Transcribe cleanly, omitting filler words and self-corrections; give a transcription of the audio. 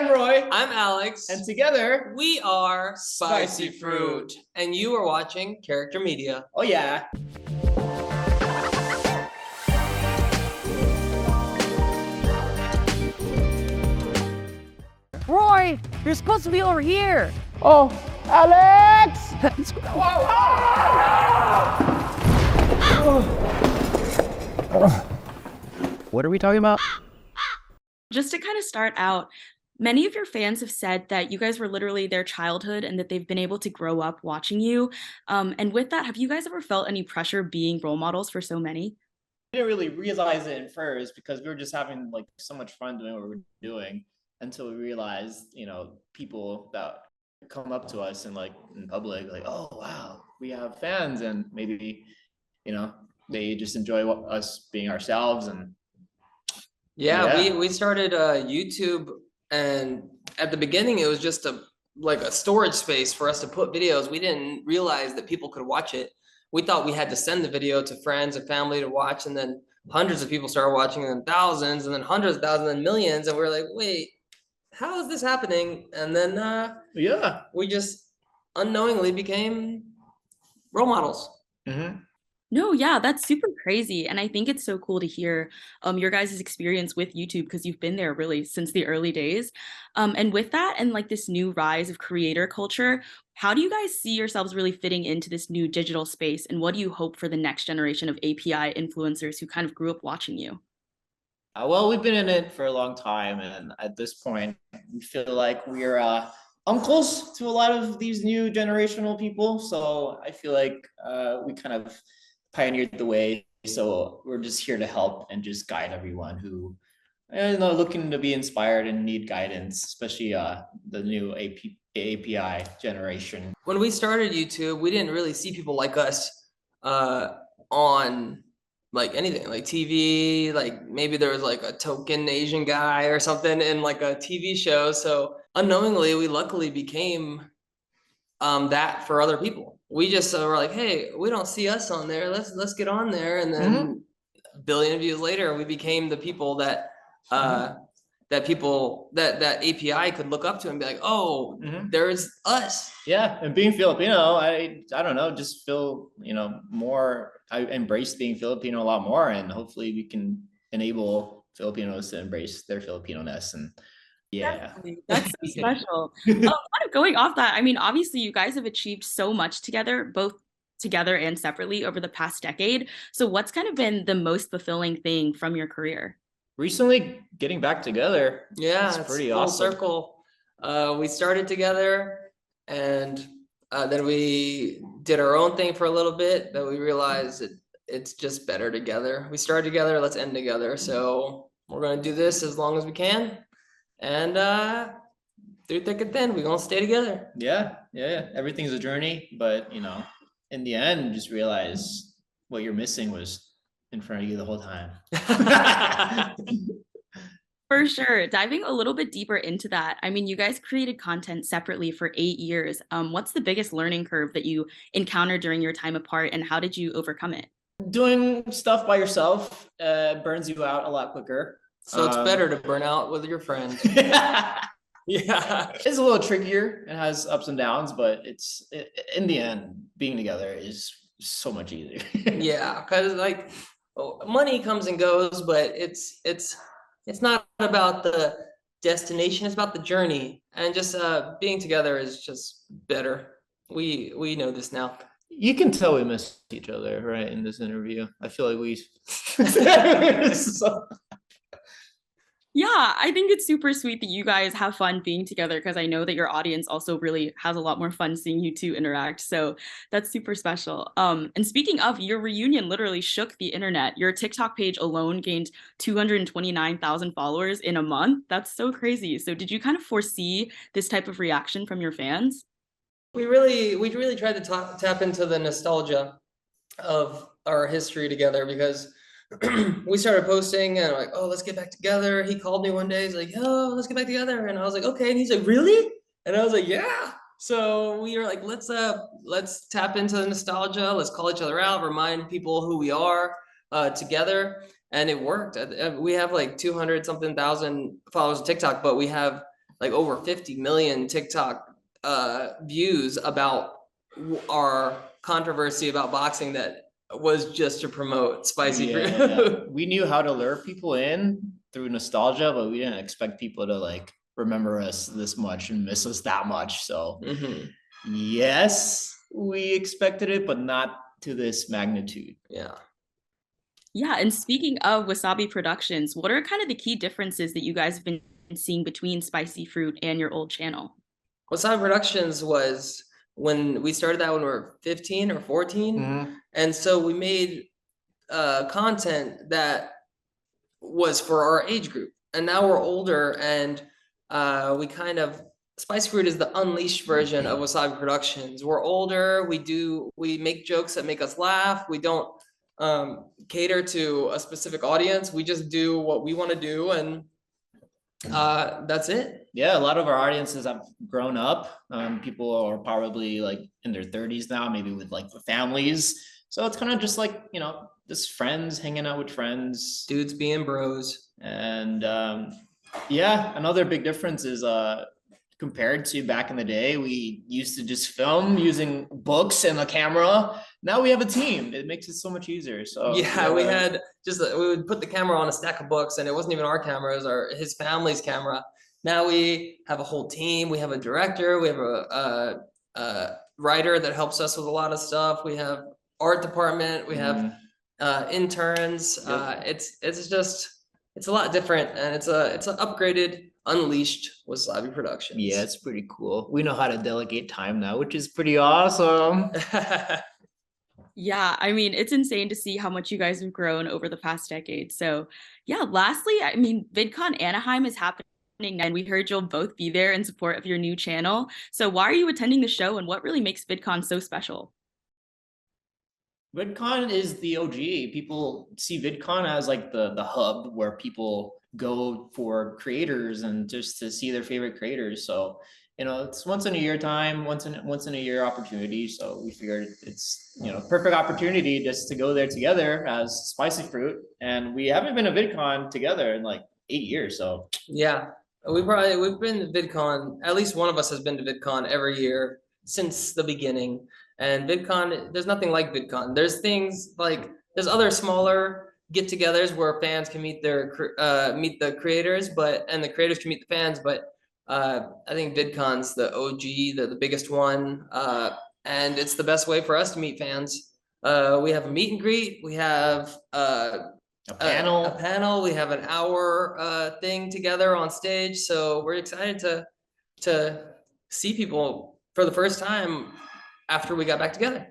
I'm Roy. I'm Alex. And together, we are Spicy Fruit. And you are watching Character Media. Oh, yeah. Roy, you're supposed to be over here. Oh, Alex! What are we talking about? Just to kind of start out, many of your fans have said that you guys were literally their childhood and that they've been able to grow up watching you. And with that, have you guys ever felt any pressure being role models for so many? We didn't really realize it at first because we were just having like so much fun doing what we were doing until we realized, people that come up to us and like in public, like, oh, wow, we have fans, and maybe, they just enjoy us being ourselves. And we started YouTube, and at the beginning it was just a storage space for us to put videos. We didn't realize that people could watch it. We thought we had to send the video to friends and family to watch, and then hundreds of people started watching, and thousands, and then hundreds of thousands, and millions, and we were like, wait, how is this happening? And then we just unknowingly became role models. Mm-hmm. No, yeah, that's super crazy. And I think it's so cool to hear your guys' experience with YouTube, because you've been there really since the early days. And with that and like this new rise of creator culture, how do you guys see yourselves really fitting into this new digital space? And what do you hope for the next generation of API influencers who kind of grew up watching you? Well, we've been in it for a long time, and at this point, we feel like we're uncles to a lot of these new generational people. So I feel like we kind of pioneered the way. So we're just here to help and just guide everyone who looking to be inspired and need guidance, especially the new API generation. When we started YouTube, we didn't really see people like us on like anything, like TV, like maybe there was like a token Asian guy or something in like a TV show. So unknowingly, we luckily became that for other people. We just were like, hey, we don't see us on there. Let's get on there. And then a billion views later, we became the people that that API could look up to and be like, oh, there's us. Yeah, and being Filipino, I don't know, just feel more. I embrace being Filipino a lot more, and hopefully we can enable Filipinos to embrace their Filipino-ness. And definitely. That's so special. Kind of going off that, I mean, obviously you guys have achieved so much together, both together and separately over the past decade. So what's kind of been the most fulfilling thing from your career? Recently getting back together. Yeah, it's pretty full awesome. Circle. We started together, and then we did our own thing for a little bit, but we realized it's just better together. We started together, let's end together. So we're going to do this as long as we can. And through thick and thin, we're going to stay together. Yeah. Everything's a journey, but, in the end, just realize what you're missing was in front of you the whole time. For sure. Diving a little bit deeper into that, I mean, you guys created content separately for 8 years. What's the biggest learning curve that you encountered during your time apart, and how did you overcome it? Doing stuff by yourself burns you out a lot quicker. So it's better to burn out with your friends. Yeah, it's a little trickier. It has ups and downs, but in the end, being together is so much easier. Yeah, because like money comes and goes, but it's not about the destination, it's about the journey, and just being together is just better. We know this now. You can tell we miss each other, right, in this interview. I feel like we Yeah, I think it's super sweet that you guys have fun being together, because I know that your audience also really has a lot more fun seeing you two interact. So that's super special. And speaking of, your reunion literally shook the internet. Your TikTok page alone gained 229,000 followers in a month. That's so crazy. So did you kind of foresee this type of reaction from your fans? We really tried to tap into the nostalgia of our history together, because we started posting and like, oh, let's get back together. He called me one day, he's like, oh, let's get back together. And I was like, okay. And he's like, really? And I was like, yeah. So we were like, let's tap into the nostalgia. Let's call each other out, remind people who we are together. And it worked. We have like 200 something thousand followers on TikTok, but we have like over 50 million TikTok views about our controversy about boxing that was just to promote spicy fruit. We knew how to lure people in through nostalgia, but we didn't expect people to like remember us this much and miss us that much. So yes, we expected it, but not to this magnitude. Yeah, and speaking of Wasabi Productions, what are kind of the key differences that you guys have been seeing between Spicy Fruit and your old channel? Wasabi Productions was when we started that when we were 15 or 14. And so we made content that was for our age group. And now we're older and we kind of, Spicy Fruit is the unleashed version of Wasabi Productions. We're older, we make jokes that make us laugh. We don't cater to a specific audience. We just do what we want to do, and that's it. Yeah, a lot of our audiences have grown up. People are probably like in their 30s now, maybe with like families. So it's kind of just like, you know, just friends hanging out with friends, dudes being bros. And yeah, another big difference is compared to back in the day, we used to just film using books and a camera. Now we have a team. It makes it so much easier. So yeah, we had just we would put the camera on a stack of books, and it wasn't even our camera; it was his family's camera. Now we have a whole team. We have a director. We have a writer that helps us with a lot of stuff. We have art department. We have interns. It's a lot different, and it's an upgraded, unleashed Wasabi Productions. Yeah, it's pretty cool. We know how to delegate time now, which is pretty awesome. Yeah, I mean, it's insane to see how much you guys have grown over the past decade. So yeah, lastly, I mean, VidCon Anaheim is happening, and we heard you'll both be there in support of your new channel. So why are you attending the show, and what really makes VidCon so special? VidCon is the OG. People see VidCon as like the hub where people go for creators and just to see their favorite creators. So, you know, it's once in a year time, once in a year opportunity. So we figured it's, you know, perfect opportunity just to go there together as Spicy Fruit. And we haven't been to VidCon together in like 8 years. So yeah, we've been to VidCon. At least one of us has been to VidCon every year since the beginning. And VidCon, there's nothing like VidCon. There's things like, there's other smaller get-togethers where fans can meet the creators, and the creators can meet the fans. But I think VidCon's the OG, the biggest one, and it's the best way for us to meet fans. We have a meet and greet. We have a panel. We have an hour thing together on stage. So we're excited to see people for the first time after we got back together.